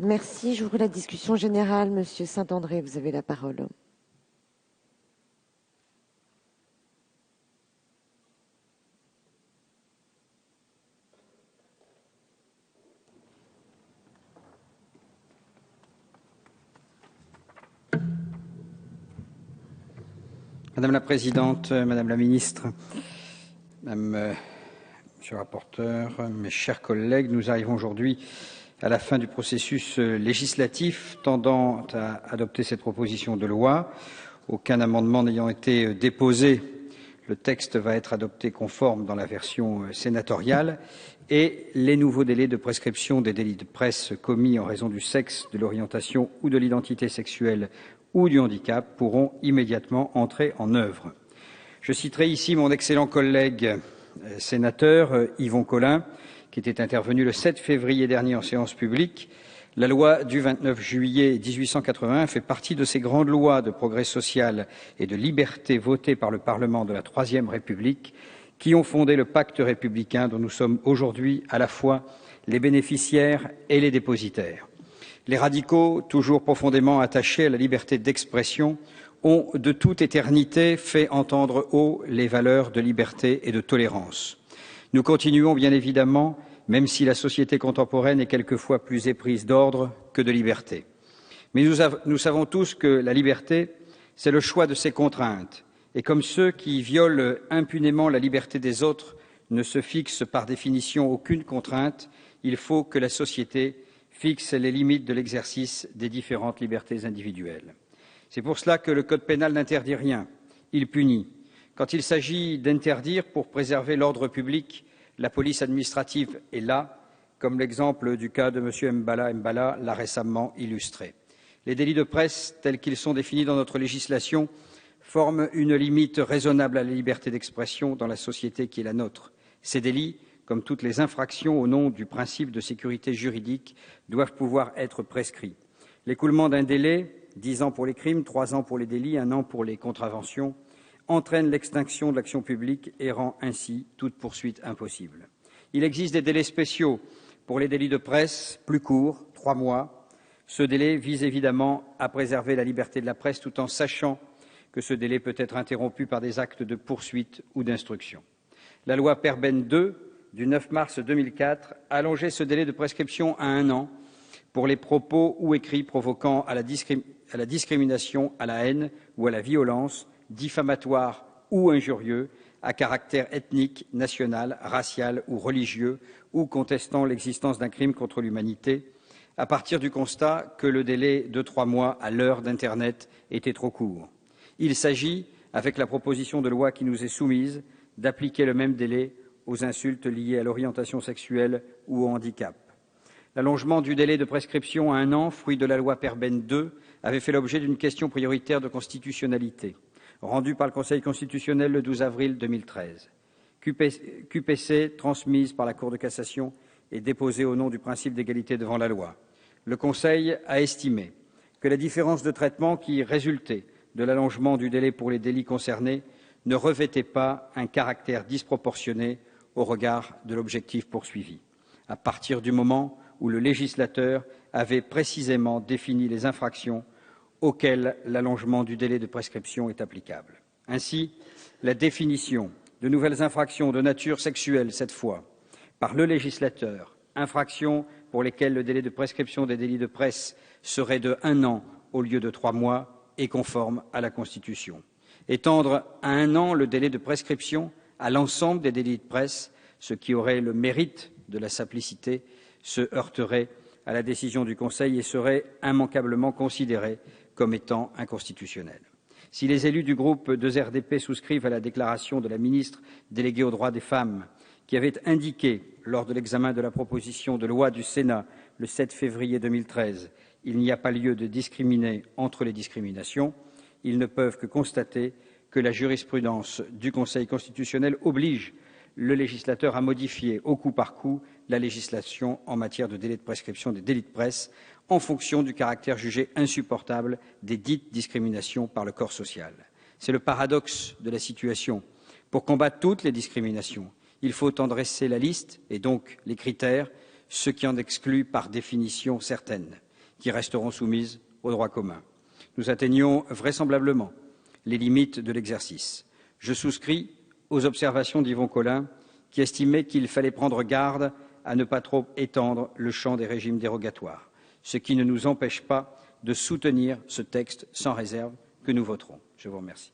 Merci. J'ouvre la discussion générale. Monsieur Saint-André, vous avez la parole. Madame la Présidente, Madame la Ministre, Monsieur le rapporteur, mes chers collègues, nous arrivons aujourd'hui à la fin du processus législatif tendant à adopter cette proposition de loi. Aucun amendement n'ayant été déposé, le texte va être adopté conforme dans la version sénatoriale et les nouveaux délais de prescription des délits de presse commis en raison du sexe, de l'orientation ou de l'identité sexuelle ou du handicap pourront immédiatement entrer en œuvre. Je citerai ici mon excellent collègue sénateur Yvon Collin, qui était intervenu le 7 février dernier en séance publique. La loi du 29 juillet 1881 fait partie de ces grandes lois de progrès social et de liberté votées par le Parlement de la Troisième République qui ont fondé le pacte républicain dont nous sommes aujourd'hui à la fois les bénéficiaires et les dépositaires. Les radicaux, toujours profondément attachés à la liberté d'expression, ont de toute éternité fait entendre haut les valeurs de liberté et de tolérance. Nous continuons bien évidemment, même si la société contemporaine est quelquefois plus éprise d'ordre que de liberté. Mais nous savons tous que la liberté, c'est le choix de ses contraintes, et comme ceux qui violent impunément la liberté des autres ne se fixent par définition aucune contrainte, il faut que la société fixe les limites de l'exercice des différentes libertés individuelles. C'est pour cela que le Code pénal n'interdit rien, il punit. Quand il s'agit d'interdire pour préserver l'ordre public, la police administrative est là, comme l'exemple du cas de M. Mbala l'a récemment illustré. Les délits de presse, tels qu'ils sont définis dans notre législation, forment une limite raisonnable à la liberté d'expression dans la société qui est la nôtre. Ces délits, comme toutes les infractions au nom du principe de sécurité juridique, doivent pouvoir être prescrits. L'écoulement d'un délai, 10 ans pour les crimes, 3 ans pour les délits, 1 an pour les contraventions, entraîne l'extinction de l'action publique et rend ainsi toute poursuite impossible. Il existe des délais spéciaux pour les délits de presse, plus courts, 3 mois. Ce délai vise évidemment à préserver la liberté de la presse tout en sachant que ce délai peut être interrompu par des actes de poursuite ou d'instruction. La loi Perben II du 9 mars 2004 allongeait ce délai de prescription à 1 an pour les propos ou écrits provoquant à la discrimination, à la haine ou à la violence, diffamatoires ou injurieux, à caractère ethnique, national, racial ou religieux, ou contestant l'existence d'un crime contre l'humanité, à partir du constat que le délai de 3 mois à l'heure d'Internet était trop court. Il s'agit, avec la proposition de loi qui nous est soumise, d'appliquer le même délai aux insultes liées à l'orientation sexuelle ou au handicap. L'allongement du délai de prescription à 1 an, fruit de la loi Perben II, avait fait l'objet d'une question prioritaire de constitutionnalité, rendue par le Conseil constitutionnel le 12 avril 2013. QPC, transmise par la Cour de cassation et déposée au nom du principe d'égalité devant la loi. Le Conseil a estimé que la différence de traitement qui résultait de l'allongement du délai pour les délits concernés ne revêtait pas un caractère disproportionné au regard de l'objectif poursuivi, à partir du moment où le législateur avait précisément défini les infractions auxquelles l'allongement du délai de prescription est applicable. Ainsi, la définition de nouvelles infractions de nature sexuelle, cette fois, par le législateur, infractions pour lesquelles le délai de prescription des délits de presse serait de 1 an au lieu de 3 mois, est conforme à la Constitution. Étendre à 1 an le délai de prescription à l'ensemble des délits de presse, ce qui aurait le mérite de la simplicité, se heurterait à la décision du Conseil et serait immanquablement considéré comme étant inconstitutionnel. Si les élus du groupe 2RDP souscrivent à la déclaration de la ministre déléguée aux droits des femmes, qui avait indiqué, lors de l'examen de la proposition de loi du Sénat le 7 février 2013, il n'y a pas lieu de discriminer entre les discriminations, ils ne peuvent que constater que la jurisprudence du Conseil constitutionnel oblige le législateur à modifier au coup par coup la législation en matière de délai de prescription des délits de presse en fonction du caractère jugé insupportable des dites discriminations par le corps social. C'est le paradoxe de la situation. Pour combattre toutes les discriminations, il faut en dresser la liste et donc les critères, ce qui en exclut par définition certaines. qui resteront soumises au droit commun. Nous atteignons vraisemblablement les limites de l'exercice. Je souscris aux observations d'Yvon Collin, qui estimait qu'il fallait prendre garde à ne pas trop étendre le champ des régimes dérogatoires, ce qui ne nous empêche pas de soutenir ce texte sans réserve que nous voterons. Je vous remercie.